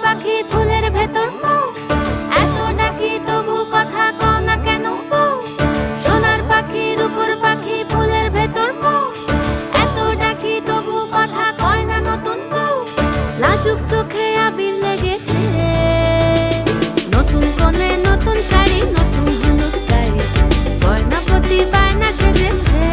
পাখি ফুলের ভেতর মৌ, এত ডাকি তবু কথা কও না কেন বউ? সোনার পাখি রূপোর পাখি ফুলের ভেতর মৌ, এত ডাকি তবু কথা কয় না নতুন বউ। লাজুক চোখে আবির লেগেছে, নতুন কোণে নতুন শাড়ি নতুন হলুদ গায়ে, গয়না প্রতি বায়না সেজেছে।